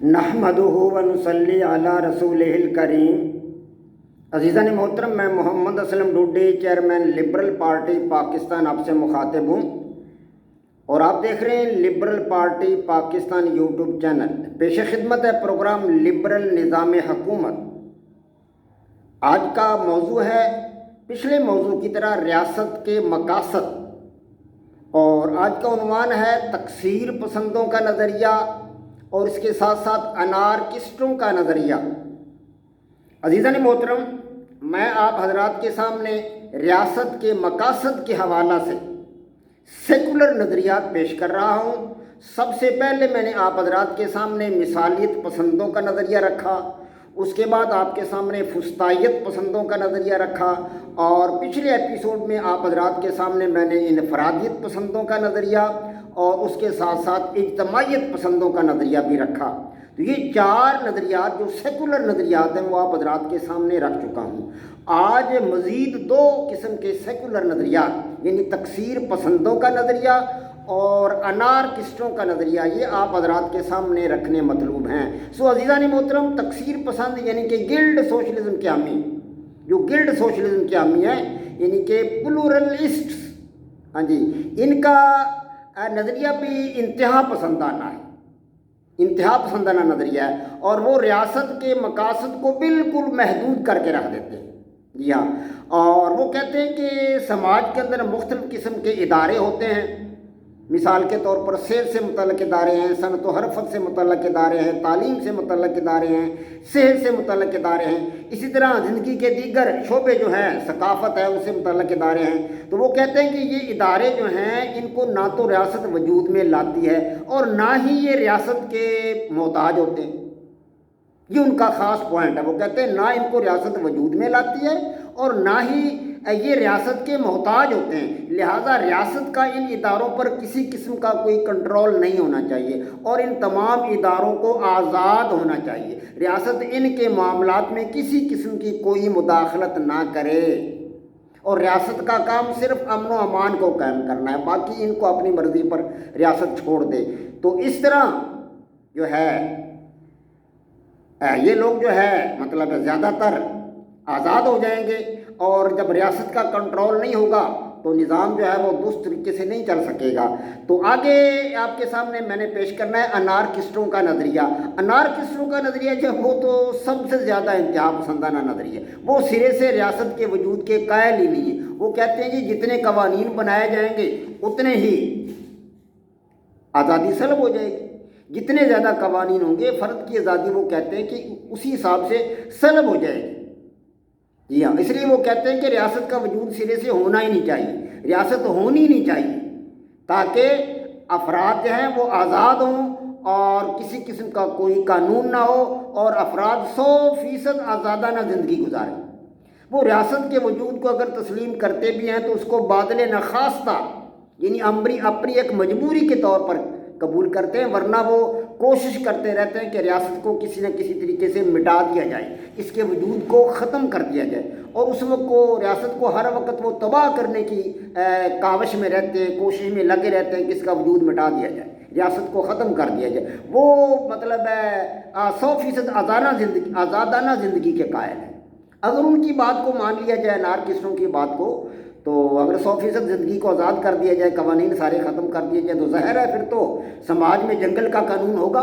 नहमदुहु व नुसल्ली अला रसूलिहिल करीम। अज़ीज़ान मोहतरम, मैं Mohammad Aslam Dodi, chairman Liberal Party Pakistan, आपसे मुखातिब हूँ और आप देख रहे हैं Liberal Party Pakistan YouTube channel. पेश खिदमत है प्रोग्राम लिबरल निज़ाम हुकूमत। आज का मौजू है पिछले मौजू की तरह रियासत के मकासद, और आज का उन्वान है तकसीर पसंदों का नज़रिया और इसके साथ साथ अनारकिस्टों का नज़रिया। अज़ीज़ान मोहतरम, मैं आप हजरात के सामने रियासत के मकासद के हवाला से सेकुलर नज़रियात पेश कर रहा हूँ। सबसे पहले मैंने आप हजरात के सामने मिसालियत पसंदों का नज़रिया रखा, उसके बाद आपके सामने फुस्तायत पसंदों का नज़रिया रखा, और पिछले एपिसोड में आप हजरात के सामने मैंने इनफरादियत पसंदों का नज़रिया और उसके साथ साथ इज्तमायत पसंदों का नज़रिया भी रखा। तो ये चार नज़रियात जो सेकुलर नज़रियात हैं वो आप हजरात के सामने रख चुका हूँ। आज मज़ीद दो किस्म के सेकुलर नज़रियात यानी तकसीर पसंदों का नज़रिया और अनारकिस्टों का नज़रिया, ये आप हजरात के सामने रखने मतलूब हैं। सो अज़ीज़ान मोहतरम, तकसीर पसंद यानी कि गिल्ड सोशलिज्म के हामी, जो गिल्ड सोशलिज्म के हामी है यानी कि प्लूरलिस्ट, हाँ जी, इनका नज़रिया भी इंतहा पसंदाना है, इंतहा पसंदाना नज़रिया है, और वो रियासत के मकासद को बिल्कुल महदूद करके रख देते हैं। जी हाँ, और वो कहते हैं कि समाज के अंदर मुख्तलिफ़ किस्म के इदारे होते हैं। मिसाल के तौर पर सेहत से मुतल्लक इदारे हैं, सनत व हरफत से मुतल्लक इदारे हैं, तालीम से मुतल्लक इदारे हैं, सेहत से मुतल्लक इदारे हैं। इसी तरह ज़िंदगी के दीगर शोबे जो हैं, सकाफ़त है, उससे मुतल्लक इदारे हैं। तो वो कहते हैं कि ये इदारे जो हैं इनको ना तो रियासत वजूद में लाती है और ना ही ये रियासत के मोहताज होते हैं। ये उनका ख़ास पॉइंट है। वो कहते हैं ना इनको रियासत वजूद में लाती है और ना ही ये रियासत के मोहताज होते हैं। लिहाजा रियासत का इन इदारों पर किसी किस्म का कोई कंट्रोल नहीं होना चाहिए और इन तमाम इदारों को आज़ाद होना चाहिए। रियासत इनके मामलात में किसी किस्म की कोई मुदाखलत ना करे और रियासत का काम सिर्फ अमन व अमान को कायम करना है, बाकी इनको अपनी मर्ज़ी पर रियासत छोड़ दे। तो इस तरह जो है ये लोग जो है मतलब ज़्यादातर आज़ाद हो जाएंगे, और जब रियासत का कंट्रोल नहीं होगा तो निज़ाम जो है वो दुरुस्त तरीके से नहीं चल सकेगा। तो आगे आपके सामने मैंने पेश करना है अनारकिस्टों का नज़रिया। अनारकिस्टों का नज़रिया जो वो तो सबसे ज़्यादा इंतहा पसंदाना नज़रिया, वो सिरे से रियासत के वजूद के कायल ही नहीं है। वो कहते हैं कि जितने कवानीन बनाए जाएंगे उतने ही आज़ादी सलब हो जाएगी, जितने ज़्यादा कवानीन होंगे फ़र्द की आज़ादी वो कहते हैं कि उसी हिसाब से सलब हो जाएगी। जी हाँ, इसलिए वो कहते हैं कि रियासत का वजूद सिरे से होना ही नहीं चाहिए, रियासत होनी नहीं चाहिए, ताकि अफराद जो हैं वो आज़ाद हों और किसी किस्म का कोई कानून ना हो और अफराद 100% आज़ादाना ज़िंदगी गुजारें। वो रियासत के वजूद को अगर तस्लीम करते भी हैं तो उसको बादल नखास्ता यानी अपनी एक मजबूरी के तौर पर कबूल करते हैं, वरना वो कोशिश करते रहते हैं कि रियासत को किसी न किसी तरीके से मिटा दिया जाए, इसके वजूद को ख़त्म कर दिया जाए, और उस वक्त को रियासत को हर वक्त वो तबाह करने की काविश में रहते हैं, कोशिश में लगे रहते हैं कि इसका वजूद मिटा दिया जाए, रियासत को ख़त्म कर दिया जाए। वो मतलब 100% आज़ादाना ज़िंदगी के कायल हैं। अगर उनकी बात को मान लिया जाए, अनारकिस्टों की बात को, तो अगर 100% ज़िंदगी को आज़ाद कर दिया जाए, कवानीन सारे ख़त्म कर दिए जाए, तो ज़ाहिर है फिर तो समाज में जंगल का कानून होगा,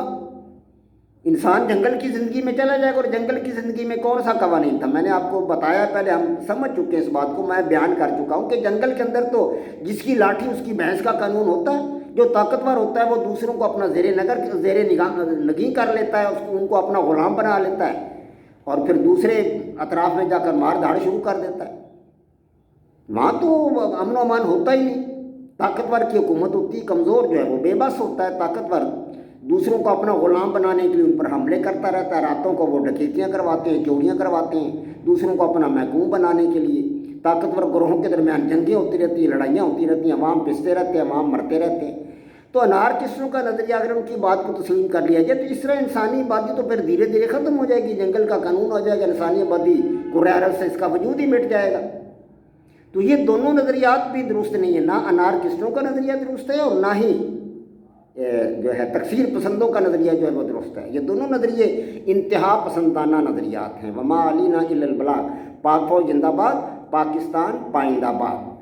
इंसान जंगल की ज़िंदगी में चला जाएगा। और जंगल की ज़िंदगी में कौन सा कवानीन था, मैंने आपको बताया पहले, हम समझ चुके हैं इस बात को, मैं बयान कर चुका हूँ कि जंगल के अंदर तो जिसकी लाठी उसकी भैंस का कानून होता है। जो ताकतवर होता है वो दूसरों को अपना ज़ेरे निगाह कर लेता है, उसको उनको अपना ग़ुलाम बना लेता है और फिर दूसरे अतराफ़ में जाकर मार धाड़ शुरू कर देता है। वहाँ तो अमन व अमान होता ही नहीं, ताकतवर की हुकूमत होती है, कमज़ोर जो है वो बेबस होता है, ताकतवर दूसरों को अपना ग़ुलाम बनाने के लिए उन पर हमले करता रहता है, रातों को वो डकैतियाँ करवाते हैं, चोरियाँ करवाते हैं, दूसरों को अपना महकूम बनाने के लिए। ताकतवर ग्रोहों के दरमियान जंगें होती रहती हैं, लड़ाइयाँ होती रहती हैं, अवाम पिसते रहते हैं, अवाम मरते रहते हैं। तो अनारकिस्टों का नज़रिया अगर उनकी बात को तस्लीम कर लिया जाए तो इस तरह इंसानी आबादी तो फिर धीरे धीरे ख़त्म हो जाएगी, जंगल का कानून हो जाएगा, इंसानी आबादी कुर्रारत से इसका वजूद ही मिट जाएगा। तो ये दोनों नज़रियात भी दुरुस्त नहीं है, ना अनारकिस्टों का नज़रिया दुरुस्त है और ना ही جو ہے تکثیر پسندوں کا نظریہ جو ہے وہ درست ہے. یہ دونوں نظریے انتہا پسندانہ نظریات ہیں. وما علینا الا البلاغ. پاک فوج زندہ باد، پاکستان پائندہ باد.